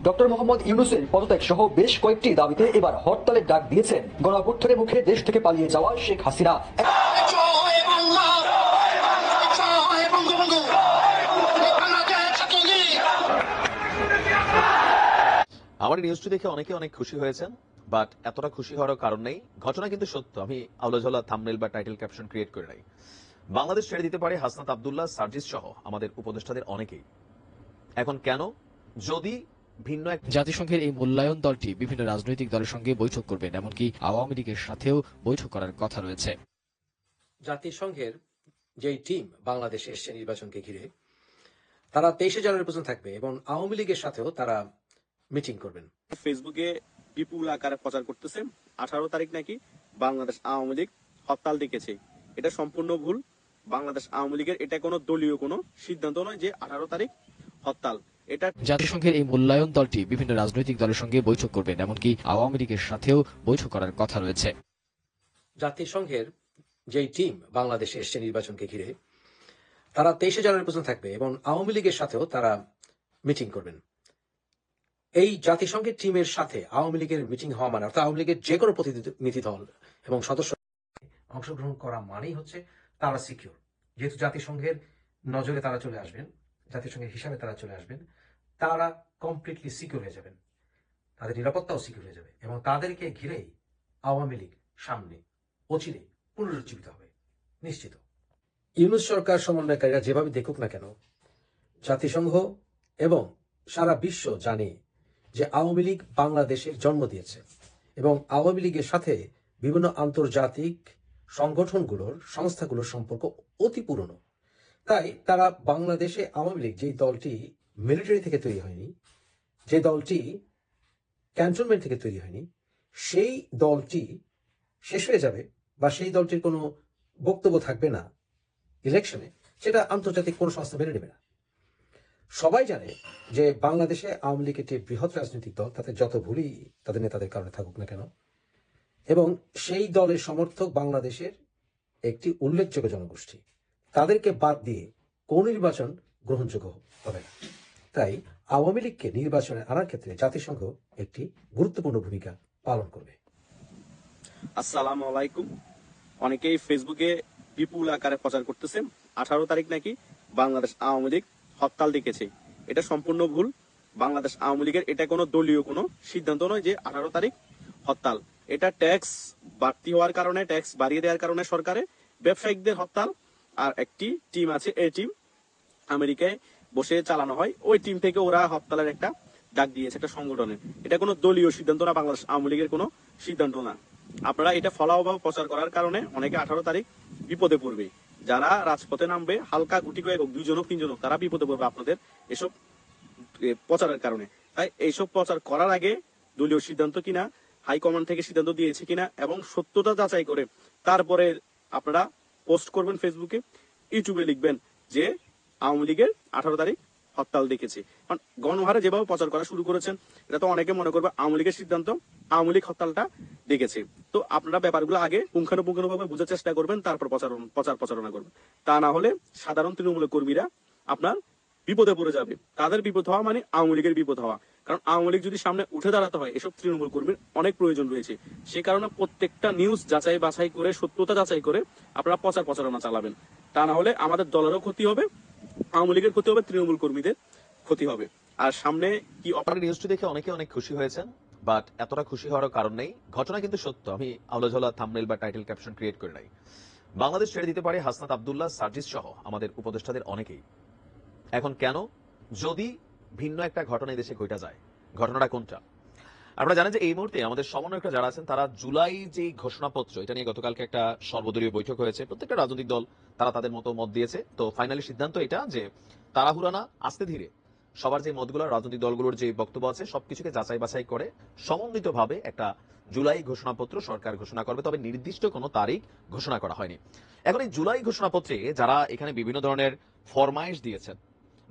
Doctor Mohammad ইউনূসের পদত্যাগ সহ বেশ কয়েকটি দাবিতে এবার হরতালের ডাক দিয়েছেন গণঅভ্যুত্থানের মুখে দেশ থেকে পালিয়ে যাওয়া শেখ হাসিনা। আমার নিউজটি দেখে অনেকে অনেক খুশি হয়েছেন, বাট এতটা খুশি হওয়ার কারণ নেই। ঘটনা কিন্তু সত্য। আমি আউলাঝোলা থাম্বনেল বা টাইটেল ক্যাপশন ক্রিয়েট করে নাই। বাংলাদেশ ছেড়ে দিতে পারে হাসনাত আব্দুল্লাহ, সার্জিস সহ আমাদের উপদেষ্টাদের অনেকেই। এখন কেন? যদি ভিন্ন এক জাতিসংঘের এই মূল্যায়ন দলটি বিভিন্ন রাজনৈতিক দলের সঙ্গে বৈঠক করবেন, এমনকি আওয়ামী লীগের সাথেও বৈঠক করার কথা রয়েছে। জাতিসংঘের যেই টিম বাংলাদেশে এসছে নির্বাচনকে ঘিরে, তারা 23 জানুয়ারি পর্যন্ত থাকবে এবং আওয়ামী লীগের সাথেও তারা মিটিং করবেন। ফেসবুকে বিপুল আকারে প্রচার করতেছে 18 তারিখ নাকি বাংলাদেশ আওয়ামী লীগ হরতাল ডেকেছে। এটা সম্পূর্ণ ভুল। বাংলাদেশ আওয়ামী লীগের এটা কোনো দলীয় কোনো সিদ্ধান্ত নয় যে 18 তারিখ হরতাল। এটা জাতিসংঘের এই মূল্যায়ন দলটি বিভিন্ন রাজনৈতিক দলের সঙ্গে বৈঠক করবেন, এমনকি আওয়ামী লীগের সাথেও বৈঠক করার কথা রয়েছে। জাতিসংঘের যেই টিম বাংলাদেশে এসছে নির্বাচনকে ঘিরে, তারা 23 জানুয়ারি পর্যন্ত থাকবে এবং আওয়ামী লীগের সাথেও তারা মিটিং করবেন। এই জাতিসংঘের টিমের সাথে আওয়ামী লীগের মিটিং হওয়া মানে, অর্থাৎ আওয়ামী লীগের যে কোনো প্রতিনিধি দল এবং সদস্য অংশগ্রহণ করা মানেই হচ্ছে তারা সিকিউর। যেহেতু জাতিসংঘের নজরে তারা চলে আসবেন, জাতিসংঘের হিসাবে তারা চলে আসবেন, তারা কমপ্লিটলি সিকিউর হয়ে যাবেন, তাদের নিরাপত্তাও সিকিউর হয়ে যাবে এবং তাদেরকে ঘিরেই আওয়ামী লীগ সামনে অচিরে পুনরুজ্জীবিত হবে নিশ্চিত। ইউনূস সরকার সমন্বয়কারীরা যেভাবে দেখুক না কেন, জাতিসংঘ এবং সারা বিশ্ব জানে যে আওয়ামী লীগ বাংলাদেশের জন্ম দিয়েছে এবং আওয়ামী লীগের সাথে বিভিন্ন আন্তর্জাতিক সংস্থাগুলোর সম্পর্ক অতি পুরনো। তাই তারা বাংলাদেশে আওয়ামী লীগ, যেই দলটি মিলিটারি থেকে তৈরি হয়নি, যে দলটি ক্যান্টনমেন্ট থেকে তৈরি হয়নি, সেই দলটি শেষ হয়ে যাবে বা সেই দলটির কোনো বক্তব্য থাকবে না ইলেকশনে, সেটা আন্তর্জাতিক কোনো সংস্থা মেনে নেবে না। সবাই জানে যে বাংলাদেশে আওয়ামী লীগ একটি বৃহৎ রাজনৈতিক দল, তাতে যত ভুলই তাদের নেতাদের কারণে থাকুক না কেন, এবং সেই দলের সমর্থক বাংলাদেশের একটি উল্লেখযোগ্য জনগোষ্ঠী। তাদেরকে বাদ দিয়ে কোন নির্বাচন গ্রহণযোগ্য হবে না। তাই আওয়ামী লীগকে নির্বাচনে আনার ক্ষেত্রে জাতিসংঘ একটি গুরুত্বপূর্ণ ভূমিকা পালন করবে। আসসালামু আলাইকুম। অনেকেই ফেসবুকে বিপুল আকারে প্রচার করতেছে 18 তারিখ নাকি বাংলাদেশ আওয়ামী লীগ হরতাল ডেকেছে। এটা সম্পূর্ণ ভুল। বাংলাদেশ আওয়ামী লীগের এটা কোনো দলীয় কোনো সিদ্ধান্ত নয় যে 18 তারিখ হরতাল। এটা ট্যাক্স বাড়তি হওয়ার কারণে, ট্যাক্স বাড়িয়ে দেওয়ার কারণে সরকারে ব্যবসায়িকদের হরতাল। আর একটি টিম আছে, এই টিম আমেরিকায় বসে চালানো হয়, ওই টিম থেকে ওরা হরতালের একটা ডাক দিয়েছে একটা সংগঠনের। এটা কোনো দলীয় সিদ্ধান্ত না, বাংলাদেশ আওয়ামী লীগের কোনো সিদ্ধান্ত না। আপনারা এটা ফলাওভাবে প্রচার করার কারণে অনেকে 18 তারিখ বিপদে পড়বে। যারা রাজপথে নামবে, হালকা গুটি কয়েক হোক, 2 জন হোক 3 জন হোক, তারা বিপদে পড়বে আপনাদের এসব প্রচারের কারণে। তাই এইসব প্রচার করার আগে দলীয় সিদ্ধান্ত কিনা, হাইকমান্ড থেকে সিদ্ধান্ত দিয়েছে কিনা এবং সত্যতা যাচাই করে তারপরে আপনারা পোস্ট করবেন ফেসবুকে, ইউটিউবে লিখবেন যে আওয়ামী লীগের 18 তারিখ হরতাল ডেকেছে। কারণ গণহারে যেভাবে প্রচার করা শুরু করেছেন, এটা তো অনেকে মনে করবে আওয়ামী লীগের সিদ্ধান্ত, আওয়ামী লীগ হরতালটা ডেকেছে। তো আপনারা ব্যাপারগুলো আগে পুঙ্খানুপুঙ্খানুভাবে বোঝার চেষ্টা করবেন, তারপর প্রচারণা করবেন। তা না হলে সাধারণ তৃণমূলের কর্মীরা আপনার বিপদে পড়ে যাবে। তাদের বিপদ হওয়া মানে আওয়ামী লীগের বিপদ হওয়া। কারণ আওয়ামী লীগ যদি সামনে উঠে দাঁড়াতে হয়, এসব তৃণমূল কর্মীর অনেক প্রয়োজন রয়েছে। সে কারণে প্রত্যেকটা নিউজ যাচাই বাছাই করে, সত্যতা যাচাই করে আপনারা প্রচারণা চালাবেন। তা না হলে আমাদের দলেরও ক্ষতি হবে, আওয়ামী লীগের ক্ষতি হবে, তৃণমূল কর্মীদের ক্ষতি হবে। আর সামনে কি আমার নিউজটি দেখে অনেকে অনেক খুশি হয়েছেন, বাট এতটা খুশি হওয়ার কারণ নেই। ঘটনা কিন্তু সত্য। আমি আউলাঝোলা থাম্বনেল বা টাইটেল ক্যাপশন ক্রিয়েট করে নাই। বাংলাদেশ ছেড়ে দিতে পারে হাসনাত আব্দুল্লাহ, সার্জিস সহ আমাদের উপদেষ্টাদের অনেকেই। এখন কেন? যদি ভিন্ন একটা ঘটনা এই দেশে ঘটা যায়। ঘটনাটা কোনটা? আপনারা জানেন যে এই মুহূর্তে আমাদের সমন্বয়করা যারা আছেন, তারা জুলাই যে ঘোষণাপত্র, এটা নিয়ে গতকালকে একটা সর্বদলীয় বৈঠক হয়েছে। প্রত্যেকটা রাজনৈতিক দল তারা তাদের মতো মত দিয়েছে। তো ফাইনালি সিদ্ধান্ত এটা যে তাড়াহুড়া না, আস্তে ধীরে সবার যে মতগুলো, রাজনৈতিক দলগুলোর যে বক্তব্য আছে, সবকিছুকে যাচাই বাছাই করে সমন্বিতভাবে একটা জুলাই ঘোষণাপত্র সরকার ঘোষণা করবে। তবে নির্দিষ্ট কোনো তারিখ ঘোষণা করা হয়নি। এখন এই জুলাই ঘোষণাপত্রে যারা এখানে বিভিন্ন ধরনের ফরমাইশ দিয়েছেন,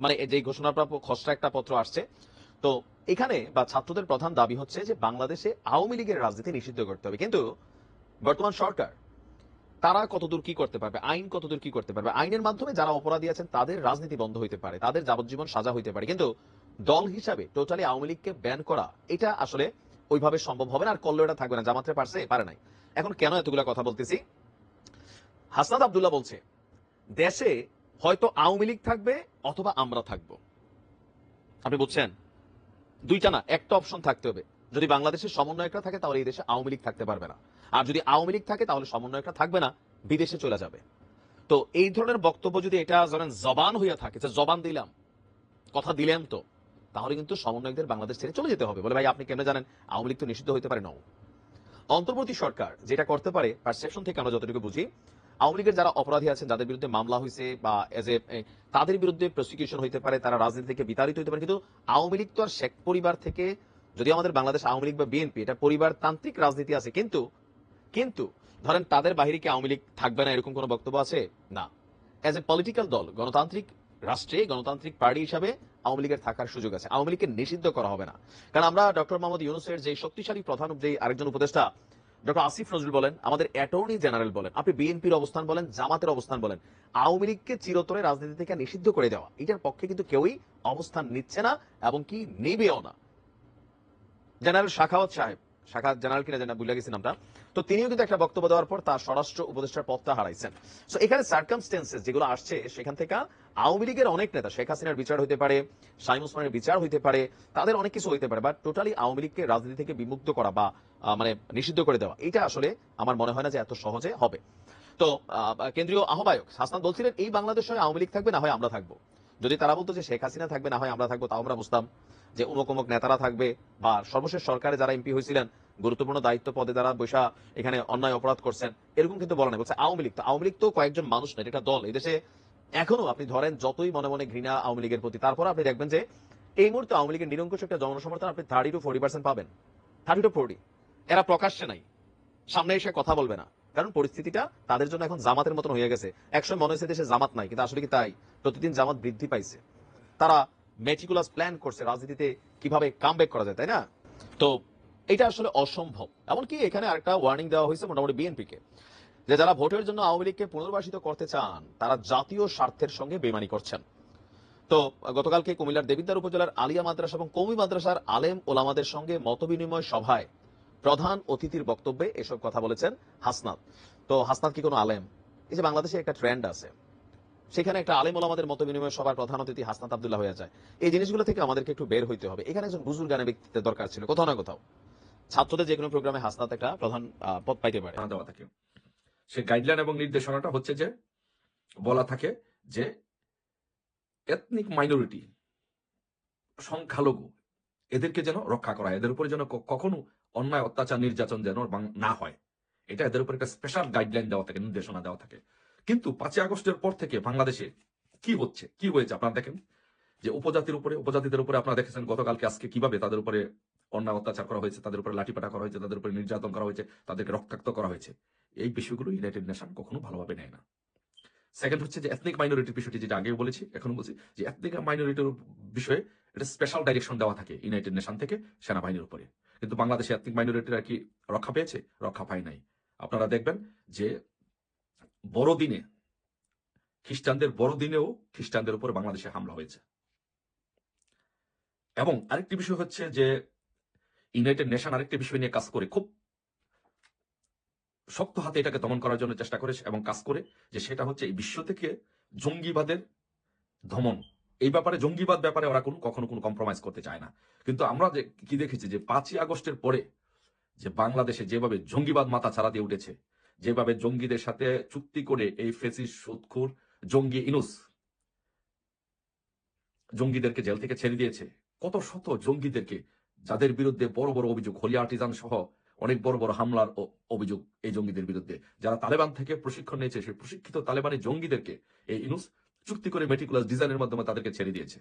মানে যে ঘোষণাপ্রাপ্য খসড়া একটা পত্র আসছে, তো এখানে বা ছাত্রদের প্রধান দাবি হচ্ছে যে বাংলাদেশে আওয়ামী লীগের রাজনীতি নিষিদ্ধ করতে হবে। কিন্তু বর্তমান সরকার তারা কতদূর কি করতে পারবে, আইন কতদূর কি করতে পারবে? আইনের মাধ্যমে যারা অপরাধী আছেন তাদের রাজনীতি বন্ধ হইতে পারে, তাদের যাবজ্জীবন সাজা হইতে পারে, কিন্তু দল হিসাবে টোটালি আওয়ামী লীগকে ব্যান করা এটা আসলে ওইভাবে সম্ভব হবে না, আর করলেও এটা থাকবে না। জামাতে পারছে, পারে নাই। এখন কেন এতগুলা কথা বলতেছি? হাসনাত আব্দুল্লাহ বলছে দেশে হয়তো আওয়ামী লীগ থাকবে অথবা আমরা থাকবো। আপনি বুঝছেন? দুইটা না, একটা অপশন থাকতে হবে। যদি বাংলাদেশের সমন্বয়করা থাকে তাহলে এই দেশে আওয়ামী লীগ থাকতে পারবে না, আর যদি আওয়ামী লীগ থাকে তাহলে সমন্বয়করা থাকবে না, বিদেশে চলে যাবে। তো এই ধরনের বক্তব্য যদি এটা ধরেন জবান হইয়া থাকে, যে জবান দিলাম, কথা দিলাম, তো তাহলে কিন্তু সমন্বয়কদের বাংলাদেশ ছেড়ে চলে যেতে হবে। বলে ভাই আপনি কেমনে জানেন আওয়ামী লীগ তো নিষিদ্ধ হতে পারে? নাও, অন্তর্বর্তী সরকার যেটা করতে পারে, পারসেপশন থেকে আমরা যতটুকু বুঝি, আওয়ামী লীগের যারা অপরাধী আছেন, যাদের বিরুদ্ধে মামলা হয়েছে বা এজ এ তাদের বিরুদ্ধে প্রসিকিউশন হইতে পারে, তারা রাজনীতি থেকে বিতাড়িত হইতে পারে, কিন্তু আওয়ামী লীগ তো আর শেখ পরিবার থেকে, যদি আমাদের বাংলাদেশ আওয়ামী লীগ বা বিএনপি এটা পরিবারতান্ত্রিক রাজনীতি আছে, কিন্তু কিন্তু ধরেন তাদের বাহিরে কি আওয়ামী লীগ থাকবে না এরকম কোনো বক্তব্য আছে? না। এজ এ পলিটিক্যাল দল, গণতান্ত্রিক রাষ্ট্রে গণতান্ত্রিক পার্টি হিসাবে আওয়ামী লীগের থাকার সুযোগ আছে। আওয়ামী লীগকে নিষিদ্ধ করা হবে না, কারণ আমরা ডক্টর মোহাম্মদ ইউনূসের যে শক্তিশালী প্রধান, যে আরেকজন উপদেষ্টা ডক্টর আসিফ নজরুল বলেন, আমাদের অ্যাটর্নি জেনারেল বলেন, আপনি বিএনপির অবস্থান বলেন, জামাতের অবস্থান বলেন, আওয়ামী লীগকে চিরতরে রাজনীতি থেকে নিষিদ্ধ করে দেওয়া, এটার পক্ষে কিন্তু কেউই অবস্থান নিচ্ছে না এবং কি নেবেও না। জেনারেল শাখাওয়াত সাহেব, শাখা জেনারেল কিনা জানা ভুলে গেছি নামটা, তো তিনিও কিন্তু একটা বক্তব্য দেওয়ার পর তার স্বরাষ্ট্র উপদেষ্টার পদটা হারাইছেন। সো এখানে সার্কামস্টেন্সেস যেগুলো আসছে, সেখান থেকে আওয়ামী লীগের অনেক নেতা, শেখ হাসিনার বিচার হইতে পারে, শামীম ওসমানের বিচার হইতে পারে, তাদের অনেক কিছু হইতে পারে, বাট টোটালি আওয়ামী লীগকে রাজনীতি থেকে বিমুক্ত করা বা মানে নিষিদ্ধ করে দেওয়া, এটা আসলে আমার মনে হয় না যে এত সহজে হবে। তো কেন্দ্রীয় আহ্বায়ক হাসনাত বলছিলেন এই বাংলাদেশে হয় আওয়ামী লীগ থাকবে, না হয় আমরা থাকবো। যদি তারা বলতো যে শেখ হাসিনা থাকবে, না হয় আমরা থাকবো, তাও আমরা বুঝতাম যে অমুক অমুক নেতারা থাকবে, বা সর্বশেষ সরকারে যারা এমপি হয়েছিলেন, গুরুত্বপূর্ণ দায়িত্ব পদে যারা বৈশা এখানে অন্যায় অপরাধ করছেন, এরকম কিন্তু বলা নেই। বলছে আওয়ামী লীগ। তো আওয়ামী লীগ তো কয়েকজন মানুষ না, এটা একটা দল। এই দেশে এখনো আপনি ধরেন যতই মনে মনে ঘৃণা আওয়ামী লীগের প্রতি, তারপর আপনি দেখবেন যে এই মুহূর্তে আওয়ামী লীগের নিরঙ্কুশ একটা জনসমর্থন আপনি 30 to 40% পাবেন। 30 to 40। এরা প্রকাশ্যে নাই, সামনে এসে কথা বলবে না, কারণ পরিস্থিতিটা তাদের জন্য এখন জামাতের মতন হয়ে গেছে। একসময় মনে হয়েছে দেশে জামাত নাই, কিন্তু আসলে কি তাই? প্রতিদিন জামাত বৃদ্ধি পাইছে। তারা মেটিকুলাস প্ল্যান করছে রাজনীতিতে কিভাবে কামব্যাক করা যায়, তাই না? তো এটা আসলে অসম্ভব। এমনকি এখানে আরেকটা ওয়ার্নিং দেওয়া হয়েছে মোটামুটি বিএনপিকে, যে যারা ভোটের জন্য আওয়ামী লীগকে পুনর্বাসিত করতে চান, তারা জাতীয় স্বার্থের সঙ্গে বেইমানি করছেন। তো গতকালকে কুমিল্লার দেবিদ্বার উপজেলার আলিয়া মাদ্রাসা এবং কওমি মাদ্রাসার আলেম ওলামাদের সঙ্গে মতবিনিময় সভায় প্রধান অতিথির বক্তব্যে এসব কথা বলেছেন হাসনাত। তো হাসনাত কি কোনো আলেম? এই যে বাংলাদেশে একটা ট্রেন্ড আছে, সেখানে একটা আলেম ওলামাদের মতবিনিময় সভার প্রধান অতিথি হাসনাত আব্দুল্লাহ হয়ে যায়। এই জিনিসগুলো থেকে আমাদেরকে একটু বের হইতে হবে। এখানে একজন বুজুর্গানের ব্যক্তিত্বের দরকার ছিল কোথাও না কোথাও। ছাত্রদের যে কোনো প্রোগ্রামে হাসনাত একটা প্রধান পদ পাইতে পারে। দেওয়া থাকে সে গাইডলাইন এবং নির্দেশনাটা হচ্ছে যে বলা থাকে যে এথনিক মাইনরিটি, সংখ্যালঘু, এদেরকে যেন রক্ষা করা হয়, এদের উপরে যেন কখনো অন্যায় অত্যাচার নির্যাতন যেন না হয়, এটা এদের উপর একটা স্পেশাল গাইডলাইন দেওয়া থাকে, নির্দেশনা দেওয়া থাকে। কিন্তু 5ই আগস্টের পর থেকে বাংলাদেশে কি হচ্ছে, কি হয়েছে আপনারা দেখেন, যে উপজাতিদের উপরে আপনারা দেখেছেন গতকালকে আজকে কিভাবে তাদের উপরে অন্যায় অত্যাচার করা হয়েছে, তাদের উপরে লাঠিপাটা করা হয়েছে, তাদের উপরে নির্যাতন করা হয়েছে, তাদেরকে রক্তাক্ত করা হয়েছে। এই বিষয়গুলো ইউনাইটেড নেশন কখনো ভালোভাবে নেয় না। সেকেন্ড হচ্ছে যে এথনিক মাইনরিটির বিষয়টি, যেটা আগেও বলেছি এখন বলছি, যে এথনিক মাইনরিটির বিষয়ে এটা স্পেশাল ডাইরেকশন দেওয়া থাকে ইউনাইটেড নেশন থেকে সেনাবাহিনীর উপরে। কিন্তু বাংলাদেশে এথনিক মাইনরিটিরা কি রক্ষা পেয়েছে? রক্ষা পায় নাই। আপনারা দেখবেন যে বড়দিনে, খ্রিস্টানদের বড়দিনেও খ্রিস্টানদের উপরে বাংলাদেশে হামলা হয়েছে। এবং আরেকটি বিষয় হচ্ছে যে ইউনাইটেড নেশন আরেকটি বিষয় নিয়ে কাজ করে, খুব শক্ত হাতে এটাকে দমন করার জন্য চেষ্টা করে এবং কাজ করে, যে সেটা হচ্ছে এই বিশ্ব থেকে জঙ্গিবাদের দমন। এই ব্যাপারে, জঙ্গিবাদ ব্যাপারে ওরা কখনো কোনো কম্প্রোমাইজ করতে চায় না। কিন্তু আমরা যে কি দেখেছি, যে 5ই আগস্টের পরে যে বাংলাদেশে যেভাবে জঙ্গিবাদ মাথা ছাড়া দিয়ে উঠেছে, যেভাবে জঙ্গিদের সাথে চুক্তি করে এই ফেসিস সুদখোর জঙ্গি ইনুস জঙ্গিদেরকে জেল থেকে ছেড়ে দিয়েছে, কত শত জঙ্গিদেরকে, যাদের বিরুদ্ধে বড় বড় অভিযোগ, হোলি আর্টিজান সহ অনেক বড় বড় হামলার অভিযোগ এই জঙ্গিদের বিরুদ্ধে, যারা তালেবান থেকে প্রশিক্ষণ নিয়েছে, সেই প্রশিক্ষিত তালেবানি জঙ্গিদেরকে এই ইনুস চুক্তি করে মেটিকুলাস ডিজাইনের মাধ্যমে তাদেরকে ছেড়ে দিয়েছে।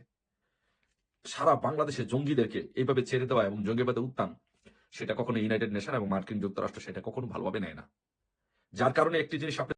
সারা বাংলাদেশে জঙ্গিদেরকে এইভাবে ছেড়ে দেওয়া এবং জঙ্গিবাদের উত্থান, সেটা কখনো ইউনাইটেড নেশন এবং মার্কিন যুক্তরাষ্ট্র সেটা কখনো ভালোভাবে নেয় না। যার কারণে একটি জিনিস আপনি